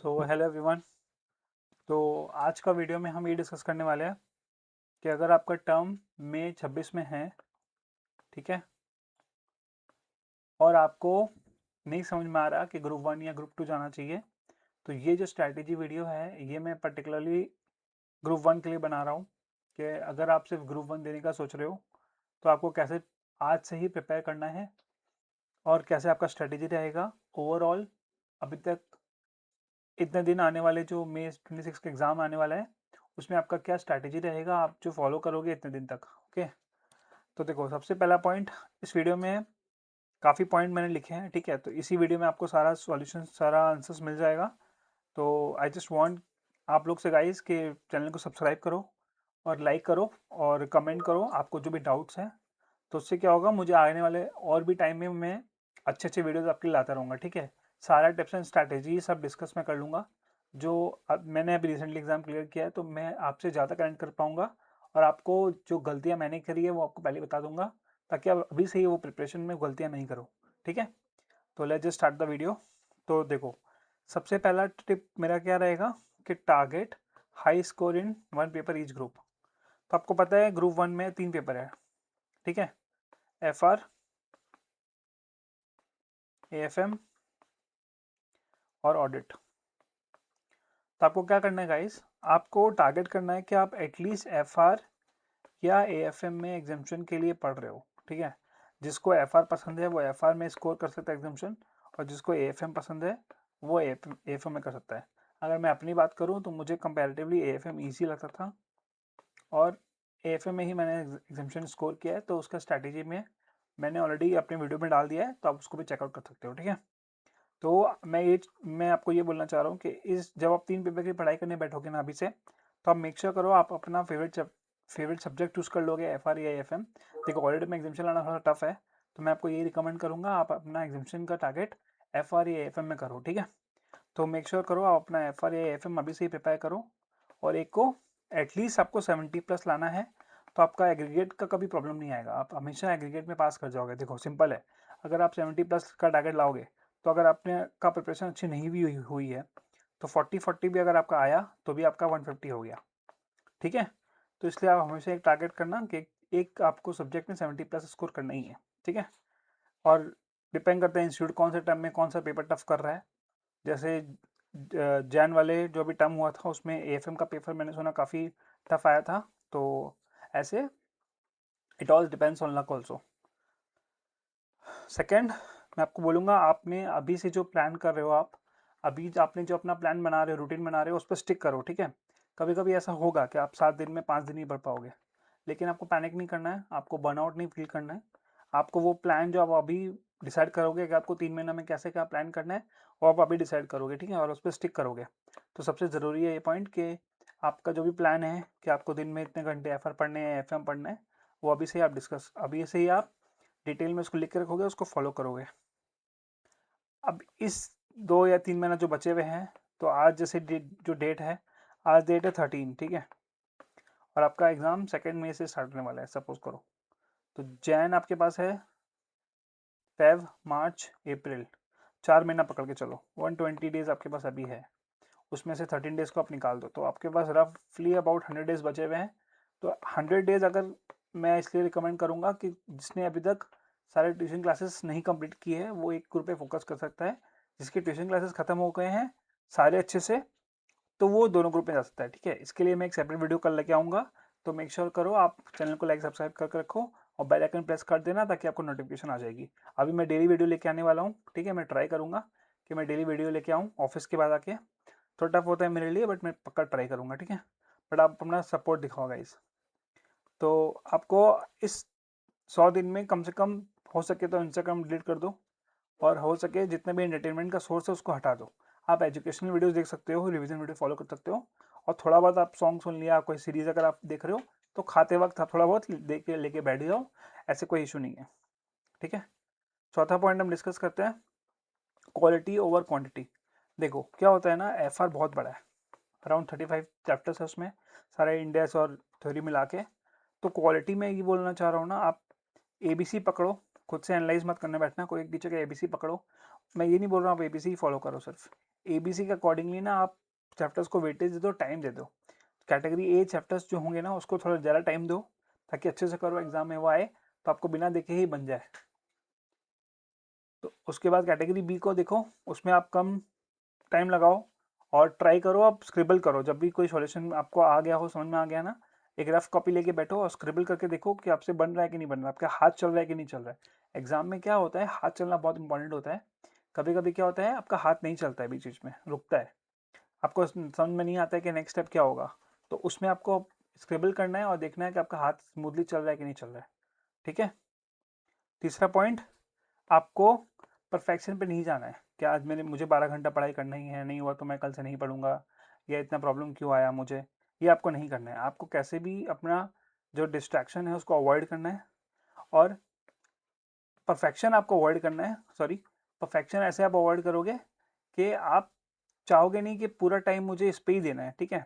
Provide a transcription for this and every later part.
Hello everyone. तो आज का वीडियो में हम ये डिस्कस करने वाले हैं कि अगर आपका टर्म मई 26 में है, ठीक है, और आपको नहीं समझ में आ रहा कि ग्रुप 1 या ग्रुप 2 जाना चाहिए, तो ये जो स्ट्रैटेजी वीडियो है ये मैं पर्टिकुलरली ग्रुप 1 के लिए बना रहा हूँ कि अगर आप सिर्फ ग्रुप 1 देने का सोच रहे हो तो आपको कैसे आज से ही प्रिपेयर करना है और कैसे आपका स्ट्रैटेजी रहेगा ओवरऑल। अभी तक इतने दिन आने वाले जो मई 26 का एग्ज़ाम आने वाला है उसमें आपका क्या स्ट्रैटेजी रहेगा, आप जो फॉलो करोगे इतने दिन तक। ओके, तो देखो, सबसे पहला पॉइंट, इस वीडियो में काफ़ी पॉइंट मैंने लिखे हैं, ठीक है, तो इसी वीडियो में आपको सारा सॉल्यूशन, सारा आंसर्स मिल जाएगा। तो आई जस्ट वांट आप लोग से गाइस कि चैनल को सब्सक्राइब करो और लाइक करो और कमेंट करो आपको जो भी डाउट्स हैं। तो उससे क्या होगा, मुझे आने वाले और भी टाइम में मैं अच्छे अच्छे वीडियोस आपके लिए लाता रहूँगा, ठीक है। सारा टिप्स एंड स्ट्रैटेजी सब डिस्कस मैं कर लूँगा। जो अब मैंने अभी रिसेंटली एग्जाम क्लियर किया है तो मैं आपसे ज़्यादा कनेक्ट कर पाऊँगा और आपको जो गलतियाँ मैंने करी है वो आपको पहले बता दूंगा, ताकि आप अभी से ही वो प्रिपरेशन में गलतियाँ नहीं करो, ठीक है। तो let's just start the video. तो देखो, सबसे पहला टिप मेरा क्या रहेगा कि target high score in one paper each group. तो आपको पता है ग्रुप 1 में 3 पेपर है, ठीक है, FR, AFM और ऑडिट। तो आपको क्या करना है गाइस, आपको टारगेट करना है कि आप एटलीस्ट FR या AFM में एग्जाम्शन के लिए पढ़ रहे हो, ठीक है। जिसको FR पसंद है वो FR में स्कोर कर सकता है एग्जाम्शन, और जिसको AFM पसंद है वो AFM में कर सकता है। अगर मैं अपनी बात करूँ तो मुझे कंपैरेटिवली AFM ईजी लगता था और AFM में ही मैंने एग्जाम्शन स्कोर किया है, तो उसका स्ट्रैटेजी में मैंने ऑलरेडी अपने वीडियो में डाल दिया है, तो आप उसको भी चेकआउट कर सकते हो, ठीक है। तो मैं आपको ये बोलना चाह रहा हूँ कि इस जब आप 3 पेपर की पढ़ाई करने बैठोगे ना अभी से, तो आप मेक श्योर करो आप अपना फेवरेट सब्जेक्ट चूज़ कर लोगे, FR या AFM। देखो, ऑडिट में एग्जाम्शन लाना थोड़ा टफ है, तो मैं आपको ये रिकमेंड करूँगा आप अपना एग्जाम्शन का टारगेट FR या AFM में करो, ठीक है। तो मेक श्योर करो आप अपना FR या AFM अभी से ही प्रिपेयर करो, और एक को एटलीस्ट आपको 70+ लाना है, तो आपका एग्रीगेट का कभी प्रॉब्लम नहीं आएगा, आप हमेशा एग्रीगेट में पास कर जाओगे। देखो सिंपल है, अगर आप 70+ का टारगेट लाओगे तो अगर आपने का प्रिपरेशन अच्छी नहीं भी हुई है तो 40-40 भी अगर आपका आया तो भी आपका 150 हो गया, ठीक है। तो इसलिए आप हमेशा एक टारगेट करना कि एक आपको सब्जेक्ट में 70+ स्कोर करना ही है, ठीक है। और डिपेंड करता है इंस्टीट्यूट कौन से टर्म में कौन सा पेपर टफ कर रहा है। जैसे जैन वाले जो अभी टर्म हुआ था उसमें AFM का पेपर मैंने सुना काफ़ी टफ आया था, तो ऐसे it all depends on luck also. Second, मैं आपको बोलूँगा, आपने अभी से जो प्लान कर रहे हो, आप अभी आपने जो अपना प्लान बना रहे हो, रूटीन बना रहे हो, उस पर स्टिक करो, ठीक है। कभी कभी ऐसा होगा कि आप 7 दिन में 5 दिन ही पढ़ पाओगे, लेकिन आपको पैनिक नहीं करना है, आपको बर्नआउट नहीं फील करना है। आपको वो प्लान जो आप अभी डिसाइड करोगे कि आपको 3 महीना में कैसे क्या प्लान करना है, वो आप अभी डिसाइड करोगे, ठीक है, और उस पर स्टिक करोगे। तो सबसे ज़रूरी है ये पॉइंट कि आपका जो भी प्लान है कि आपको दिन में इतने घंटे FR पढ़ने हैं, FM पढ़ना है, वो अभी से ही आप डिटेल में उसको लिख के रखोगे, उसको फॉलो करोगे। अब इस 2 या 3 महीना जो बचे हुए हैं, तो आज जैसे जो डेट है, आज डेट है 13, ठीक है, और आपका एग्ज़ाम 2 मई से स्टार्ट होने वाला है सपोज करो। तो जैन आपके पास है, फेब, मार्च, अप्रैल, 4 महीना पकड़ के चलो, 120 डेज आपके पास अभी है। उसमें से 13 डेज को आप निकाल दो, तो आपके पास रफली अबाउट 100 डेज बचे हुए हैं। तो 100 डेज अगर मैं इसलिए रिकमेंड करूँगा कि जिसने अभी तक सारे ट्यूशन क्लासेस नहीं कंप्लीट किए हैं वो एक ग्रुप पे फोकस कर सकता है। जिसके ट्यूशन क्लासेस ख़त्म हो गए हैं सारे अच्छे से, तो वो दोनों ग्रुप में जा सकता है, ठीक है। इसके लिए मैं एक सेपरेट वीडियो कल लेके आऊँगा, तो मेक श्योर करो आप चैनल को लाइक सब्सक्राइब करके रखो और बेल आइकन प्रेस कर देना ताकि आपको नोटिफिकेशन आ जाएगी। अभी मैं डेली वीडियो लेके आने वाला हूँ, ठीक है, मैं ट्राई करूँगा कि मैं डेली वीडियो लेके आऊँ ऑफिस के बाद आके। थोड़ा टफ होता है मेरे लिए, बट मैं पक्का ट्राई करूँगा, ठीक है। बट आप अपना सपोर्ट दिखाओ गाइस। तो आपको इस 100 दिन में कम से कम हो सके तो इंस्टाग्राम डिलीट कर दो, और हो सके जितने भी एंटरटेनमेंट का सोर्स है उसको हटा दो। आप एजुकेशनल वीडियोस देख सकते हो, रिवीजन वीडियो फॉलो कर सकते हो, और थोड़ा बहुत आप सॉन्ग सुन लिया, कोई सीरीज़ अगर आप देख रहे हो तो खाते वक्त आप थोड़ा बहुत देख के लेके बैठ जाओ, ऐसे कोई इशू नहीं है, ठीक है। चौथा पॉइंट हम डिस्कस करते हैं, क्वालिटी ओवर क्वांटिटी। देखो क्या होता है ना, FR बहुत बड़ा है, अराउंड 35 चैप्टर्स है उसमें, सारे इंडेक्स और थ्योरी मिला के। तो क्वालिटी में ये बोलना चाह रहा हूँ ना, आप ABC पकड़ो, खुद से एनालाइज मत करने बैठना, कोई एक टीचर का ABC पकड़ो। मैं ये नहीं बोल रहा हूँ आप ABC ही फॉलो करो सिर्फ, एबीसी के अकॉर्डिंगली ना आप चैप्टर्स को वेटेज दे दो, टाइम दे दो। कैटेगरी ए चैप्टर्स जो होंगे ना उसको थोड़ा ज़्यादा टाइम दो, ताकि अच्छे से करो, एग्जाम में वो आए तो आपको बिना देखे ही बन जाए। तो उसके बाद कैटेगरी बी को देखो, उसमें आप कम टाइम लगाओ और ट्राई करो, आप स्क्रिबल करो। जब भी कोई सॉल्यूशन आपको आ गया हो, समझ में आ गया ना, एक रफ कॉपी लेके बैठो और स्क्रिबल करके देखो कि आपसे बन रहा है कि नहीं बन रहा, आपका हाथ चल रहा है कि नहीं चल रहा है। एग्जाम में क्या होता है, हाथ चलना बहुत इंपॉर्टेंट होता है। कभी कभी क्या होता है, आपका हाथ नहीं चलता है, बीच बीच में रुकता है, आपको समझ में नहीं आता है कि नेक्स्ट स्टेप क्या होगा। तो उसमें आपको स्क्रिबल करना है और देखना है कि आपका हाथ स्मूथली चल रहा है कि नहीं चल रहा है। ठीक है। तीसरा पॉइंट, आपको परफेक्शन पे नहीं जाना है कि आज मैंने मुझे 12 घंटा पढ़ाई करना ही है, नहीं हुआ तो मैं कल से नहीं पढ़ूंगा, या इतना प्रॉब्लम क्यों आया मुझे। ये आपको नहीं करना है। आपको कैसे भी अपना जो डिस्ट्रैक्शन है उसको अवॉइड करना है, और परफेक्शन आपको अवॉइड करना है। सॉरी, परफेक्शन ऐसे आप अवॉइड करोगे कि आप चाहोगे नहीं कि पूरा टाइम मुझे इस पे ही देना है, ठीक है,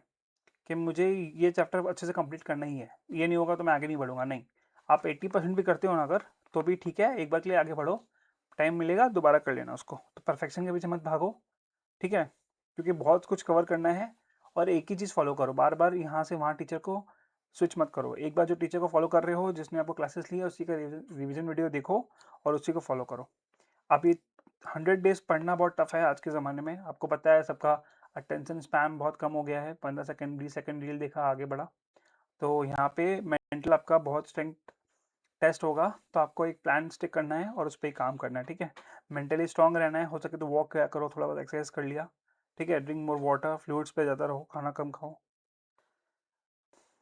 कि मुझे ये चैप्टर अच्छे से कंप्लीट करना ही है, ये नहीं होगा तो मैं आगे नहीं बढ़ूंगा। नहीं, आप 80% भी करते हो ना अगर, तो भी ठीक है, एक बार के लिए आगे बढ़ो, टाइम मिलेगा दोबारा कर लेना उसको। तो परफेक्शन के पीछे मत भागो, ठीक है, क्योंकि बहुत कुछ कवर करना है। और एक ही चीज़ फॉलो करो, बार बार यहाँ से वहाँ टीचर को स्विच मत करो। एक बार जो टीचर को फॉलो कर रहे हो, जिसने आपको क्लासेस ली है, उसी का रिविजन वीडियो देखो और उसी को फॉलो करो। आप ये 100 डेज पढ़ना बहुत टफ है आज के ज़माने में, आपको पता है, सबका अटेंशन स्पैम बहुत कम हो गया है, 15 सेकंड 20 सेकंड रील देखा आगे बढ़ा। तो यहाँ पे मेंटल आपका बहुत स्ट्रेंथ टेस्ट होगा, तो आपको एक प्लान स्टिक करना है और उस पर ही काम करना है, ठीक है। मेंटली स्ट्रांग रहना है, हो सके तो वॉक किया करो, थोड़ा बहुत एक्सरसाइज कर लिया, ठीक है। ड्रिंक मोर वाटर, फ्लूइड्स पे ज़्यादा रहो, खाना कम खाओ।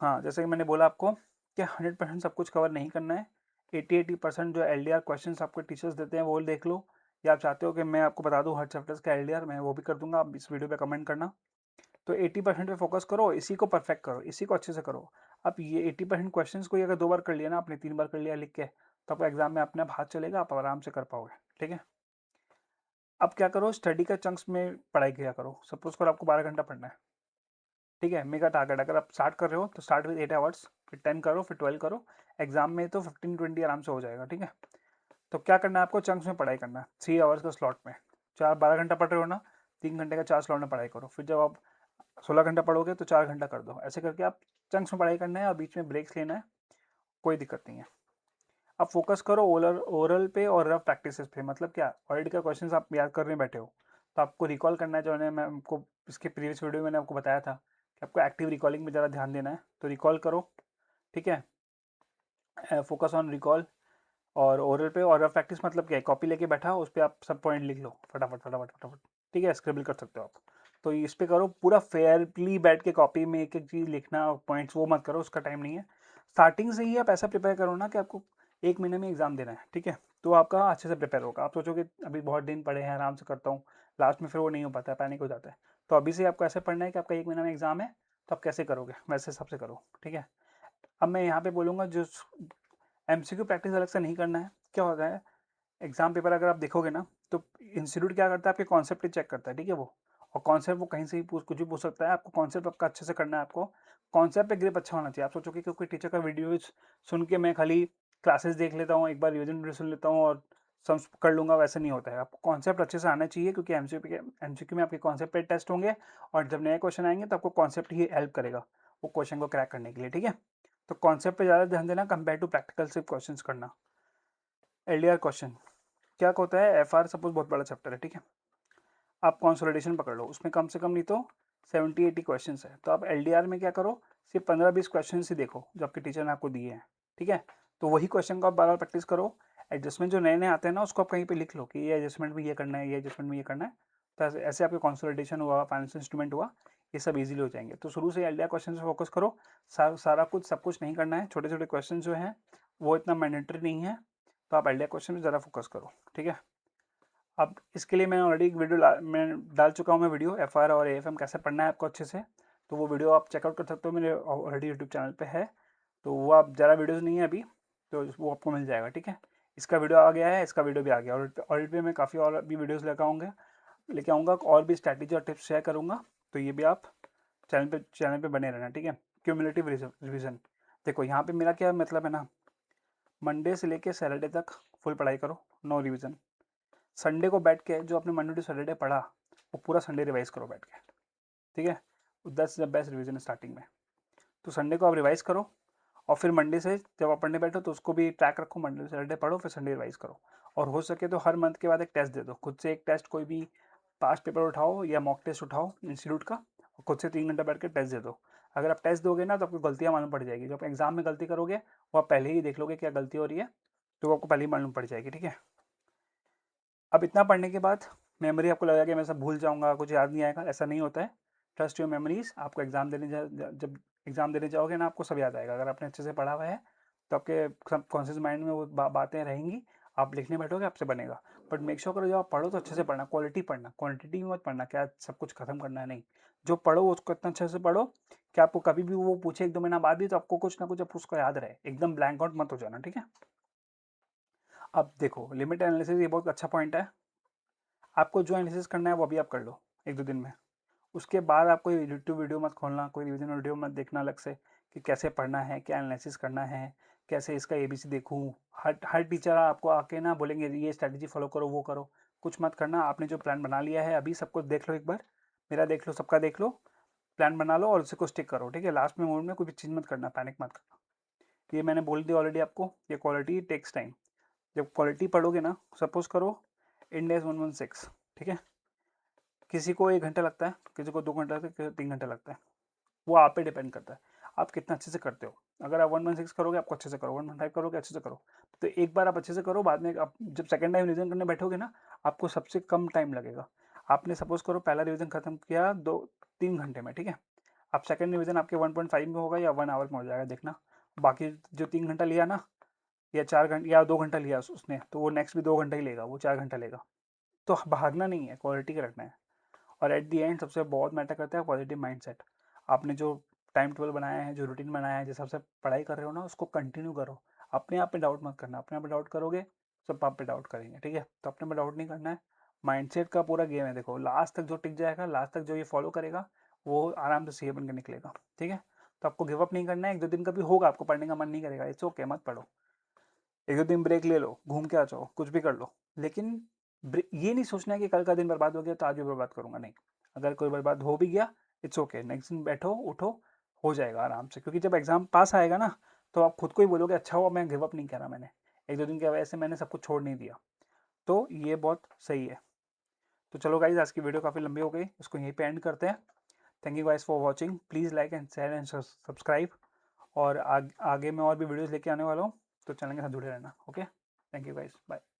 हाँ, जैसे कि मैंने बोला आपको कि 100% सब कुछ कवर नहीं करना है। 80% जो LDR क्वेश्चन आपको टीचर्स देते हैं वो देख लो, या आप चाहते हो कि मैं आपको बता दूं हर चैप्टर्स का LDR, मैं वो भी कर दूंगा, आप इस वीडियो पे कमेंट करना। तो 80% पे फोकस करो, इसी को परफेक्ट करो, इसी को अच्छे से करो। आप ये 80% क्वेश्चंस को अगर 2 बार कर लिया ना आपने, 3 बार कर लिया लिख के, तो आपका एग्जाम में अपने आप हाथ चलेगा, आप आराम से कर पाओगे, ठीक है। अब क्या करो, स्टडी का चंक्स में पढ़ाई किया करो। सपोज करो आपको 12 घंटा पढ़ना है, ठीक है, मेगा टारगेट, अगर आप स्टार्ट कर रहे हो तो स्टार्ट विद 8 आवर्स, फिर 10 करो, फिर 12 करो। एग्जाम में तो 15-20 आराम से हो जाएगा, ठीक है। तो क्या करना है आपको, चंक्स में पढ़ाई करना है, 3 आवर्स का स्लॉट में। 12 घंटा पढ़ रहे हो ना, 3 घंटे का 4 स्लॉट में पढ़ाई करो। फिर जब आप 16 घंटा पढ़ोगे तो 4 घंटा कर दो, ऐसे करके आप चंक्स में पढ़ाई करना है और बीच में ब्रेक्स लेना है, कोई दिक्कत नहीं है। अब फोकस करो ओरल ओरल पे और रफ प्रैक्टिस पे। मतलब क्या, ऑलरेडी का क्वेश्चन आप याद करने बैठे हो, तो आपको रिकॉल करना है, जो है मैं आपको इसके प्रीवियस वीडियो में मैंने आपको बताया था कि आपको एक्टिव रिकॉलिंग में ज़्यादा ध्यान देना है, तो रिकॉल करो, ठीक है। फोकस ऑन रिकॉल और ओरल पे और रफ प्रैक्टिस। मतलब क्या है, कॉपी लेके बैठा उस पर आप सब पॉइंट लिख लो फटाफट फटाफट फटाफट, ठीक है, स्क्रिबल कर सकते हो आप। तो इस पे करो पूरा फेयरली बैठ के, कॉपी में एक एक चीज़ लिखना, पॉइंट्स वो मत करो, उसका टाइम नहीं है। स्टार्टिंग से ही आप ऐसा प्रिपेयर करो ना कि आपको 1 महीने में एग्जाम देना है, ठीक है। तो आपका अच्छे से प्रिपेयर होगा। आप सोचोगे अभी बहुत दिन पड़े हैं, आराम से करता हूँ, लास्ट में फिर वो नहीं हो पाता है, पैनिक हो जाता है। तो अभी से आपको ऐसे पढ़ना है कि आपका 1 महीना में एग्जाम है, तो आप कैसे करोगे वैसे हिसाब से करो, ठीक है। अब मैं यहाँ पे बोलूँगा, जो MCQ प्रैक्टिस अलग से नहीं करना है। क्या होता है, एग्जाम पेपर अगर आप देखोगे ना, तो इंस्टीट्यूट क्या करता है, आपके कॉन्सेप्ट ही चेक करता है, ठीक है वो। और कॉन्सेप्ट वो कहीं से भी पूछ, कुछ भी पूछ सकता है। आपको कॉन्सेप्ट आपका अच्छे से करना है, आपको कॉन्सेप्ट पे ग्रिप अच्छा होना चाहिए। आप सोचोगे कि कोई टीचर का वीडियो सुन के मैं खाली क्लासेस देख लेता हूँ, एक बार रिविजन वीडियो सुन लेता हूँ और सब कर लूँगा, वैसे नहीं होता है। आपको कॉन्सेप्ट अच्छे से आना चाहिए, क्योंकि MCQ में आपके कॉन्सेप्ट पे टेस्ट होंगे, और जब नए क्वेश्चन आएंगे तो आपको कॉन्सेप्ट ही हेल्प करेगा वो क्वेश्चन को क्रैक करने के लिए, ठीक है। तो कॉन्सेप्ट पे ज़्यादा ध्यान देना कंपेयर टू प्रैक्टिकल सिर्फ क्वेश्चन करना। LDR क्वेश्चन क्या होता है, FR सपोज बहुत बड़ा चैप्टर है, ठीक है, आप कंसोलिडेशन पकड़ लो, उसमें कम से कम नहीं तो 70-80 क्वेश्चन है। तो आप LDR में क्या करो, सिर्फ 15-20 क्वेश्चन ही देखो जो आपके टीचर ने आपको दिए हैं, ठीक है। तो वही क्वेश्चन को आप बार बार प्रैक्टिस करो। एडजस्टमेंट जो नए नए आते हैं ना, उसको आप कहीं पे लिख लो कि ये एडजस्टमेंट में ये करना है, ये एडजस्टमेंट में ये करना है। तो ऐसे आपके कंसोलिडेशन हुआ, फाइनेंशियल इंस्ट्रूमेंट हुआ, ये सब इजीली हो जाएंगे। तो शुरू से LDR क्वेश्चन से फोकस करो। सारा कुछ सब कुछ नहीं करना है, छोटे छोटे क्वेश्चन जो हैं वो इतना मैंडेटरी नहीं है, तो आप LDR क्वेश्चन में ज़्यादा फोकस करो, ठीक है। अब इसके लिए मैं ऑलरेडी एक वीडियो मैं डाल चुका हूँ, मैं वीडियो FR और AFM कैसे पढ़ना है आपको अच्छे से। तो वो वीडियो आप चेकआउट कर सकते हो, मेरे ऑलरेडी यूट्यूब चैनल पे है। तो वो आप ज़्यादा वीडियोज़ नहीं है अभी, तो वो आपको मिल जाएगा, ठीक है। इसका वीडियो आ गया है, इसका वीडियो भी आ गया, और ऑडिट पे मैं काफ़ी और भी वीडियोज़ लेके आऊँगा, और भी स्ट्रैटेजी और टिप्स शेयर करूँगा। तो ये भी आप चैनल पे बने रहना, ठीक है। क्यूमुलेटिव रिविजन, देखो यहाँ पे मेरा क्या मतलब है ना, मंडे से लेके सैटरडे तक फुल पढ़ाई करो, नो रिविजन। संडे को बैठ के जो आपने मंडे टू सैटरडे पढ़ा, वो पूरा संडे रिवाइज़ करो बैठ के, ठीक है? That's the best revision starting में। तो संडे को आप रिवाइज़ करो और फिर मंडे से जब आप पढ़ने बैठो तो उसको भी ट्रैक रखो, मंडे से सैटरडे पढ़ो, फिर संडे रिवाइज़ करो। और हो सके तो हर मंथ के बाद एक टेस्ट दे दो, खुद से एक टेस्ट, कोई भी पास्ट पेपर उठाओ या मॉक टेस्ट उठाओ इंस्टीट्यूट का, और खुद से 3 घंटे बैठ के टेस्ट दे दो। अगर आप टेस्ट दोगे ना तो आपको गलतियाँ मालूम पड़ जाएगी, जो आप एग्जाम में गलती करोगे वो आप पहले ही देख लोगे क्या गलती हो रही है, तो वो आपको पहले ही मालूम पड़ जाएगी, ठीक है? अब इतना पढ़ने के बाद मेमोरी आपको लगेगा कि मैं सब भूल जाऊँगा, कुछ याद नहीं आएगा, ऐसा नहीं होता है। Trust your memories. आपको एग्ज़ाम देने जब एग्ज़ाम देने जाओगे ना आपको सब याद आएगा। अगर आपने अच्छे से पढ़ा हुआ है तो आपके सबकॉन्शियस माइंड में वो बातें रहेंगी, आप लिखने बैठोगे आपसे बनेगा। बट मेक श्योर करो जब आप पढ़ो तो अच्छे से पढ़ना, क्वालिटी पढ़ना, क्वांटिटी में मत पढ़ना, क्या सब कुछ खत्म करना है, नहीं। जो पढ़ो उसको इतना अच्छे से पढ़ो कि आपको कभी भी वो पूछे 1-2 महीना बाद भी तो आपको कुछ ना कुछ आप उसको याद रहे, एकदम ब्लैंक आउट मत हो जाना, ठीक है? अब देखो लिमिट एनालिसिस ये बहुत अच्छा पॉइंट है। आपको जो एनालिसिस करना है वो अभी आप कर लो 1-2 दिन में। उसके बाद आप कोई यूट्यूब वीडियो मत खोलना, कोई रिवीजन वीडियो मत देखना अलग से कि कैसे पढ़ना है, क्या एनालिसिस करना है, कैसे इसका एबीसी देखूँ। हर हर टीचर आपको आके ना बोलेंगे ये स्ट्रैटेजी फॉलो करो, वो करो। कुछ मत करना, आपने जो प्लान बना लिया है अभी सब कुछ देख लो एक बार, मेरा देख लो, सबका देख लो, प्लान बना लो और उसी को स्टिक करो, ठीक है? लास्ट में मोड में कोई भी चीज़ मत करना, पैनिक मत करना। ये मैंने बोल दिया ऑलरेडी आपको, ये क्वालिटी टेक्स टाइम। जब क्वालिटी पढ़ोगे ना, सपोज करो इंडेक्स 116, ठीक है? किसी को 1 घंटा लगता है, किसी को 2 घंटा लगता है, किसी को 3 घंटा लगता है। वो आप पे डिपेंड करता है, आप कितना अच्छे से करते हो। अगर आप 116 करोगे आपको अच्छे से करो, 115 करोगे अच्छे से करो। तो एक बार आप अच्छे से करो, बाद में आप जब सेकंड टाइम रिवीजन करने बैठोगे ना, आपको सबसे कम टाइम लगेगा। आपने सपोज करो पहला रिवीजन खत्म किया 2-3 घंटे में, ठीक है? अब सेकंड रिवीजन आपके 1.5 में होगा या 1 आवर में हो जाएगा, देखना। बाकी जो 3 घंटा लिया ना, या 4 घंटे या 2 घंटा लिया उसने, तो वो नेक्स्ट भी 2 घंटा ही लेगा, वो 4 घंटा लेगा। तो भागना नहीं है, क्वालिटी का रखना है। और एट दी एंड सबसे बहुत मैटर करता है पॉजिटिव माइंडसेट। आपने जो टाइम टेबल बनाया है, जो रूटीन बनाया है, जिस हिसाब से पढ़ाई कर रहे हो ना, उसको कंटिन्यू करो। अपने आप पे डाउट मत करना, अपने आप पे डाउट करोगे सब आप पे डाउट करेंगे, ठीक है? तो अपने पे डाउट नहीं करना है। माइंडसेट का पूरा गेम है, देखो लास्ट तक जो टिक जाएगा, लास्ट तक जो ये फॉलो करेगा वो आराम से सीए बन के निकलेगा, ठीक है? तो आपको गिव अप नहीं करना है। 1-2 दिन कभी होगा आपको पढ़ने का मन नहीं करेगा, इट्स ओके, मत पढ़ो। 1-2 दिन ब्रेक ले लो, घूम के आ जाओ, कुछ भी कर लो। लेकिन ये नहीं सोचना है कि कल का दिन बर्बाद हो गया तो आज भी बर्बाद करूंगा, नहीं। अगर कोई बर्बाद हो भी गया, इट्स ओके, नेक्स्ट दिन बैठो उठो, हो जाएगा आराम से। क्योंकि जब एग्जाम पास आएगा ना तो आप खुद को ही बोलोगे अच्छा हुआ मैं गिव अप नहीं करा, मैंने 1-2 दिन की वजह से मैंने सब कुछ छोड़ नहीं दिया। तो ये बहुत सही है। तो चलो गाइज, आज की वीडियो काफ़ी लंबी हो गई, इसको यहीं पे एंड करते हैं। Thank you guys for watching, please like and share and subscribe. और आगे मैं और भी वीडियोज़ लेके आने वाला हूँ, तो चैनल के साथ जुड़े रहना। Okay, thank you guys, bye.